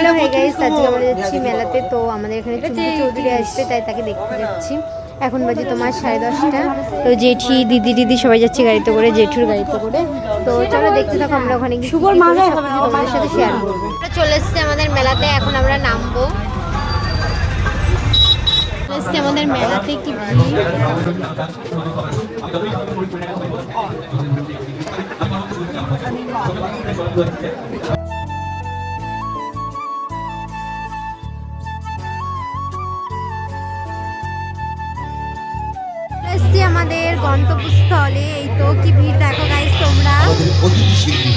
Hello hey guys, আজকে আমরা যাচ্ছি মেলাতে। তো আমাদের এখানে চুমকি চৌধুরী আসবে, তাই তাকে দেখতে যাচ্ছি। এখন বাজে তোমার 10:30। তো জেঠি দিদি সবাই যাচ্ছে গাড়িতে করে, জেঠুর গাড়িতে করে। তো চলো দেখতে থাকো, আমরা ওখানে গিয়ে তোমাদের সাথে শেয়ার করবো। আমরা চলে এসেছি আমাদের মেলাতে, এখন আমরা নামবো। আমাদের মেলাতে কি ভিড়! আমাদের গন্তব্যস্থলে, এই তো কি ভিড় দেখো গাইস তোমরা। অতিথি শিল্পী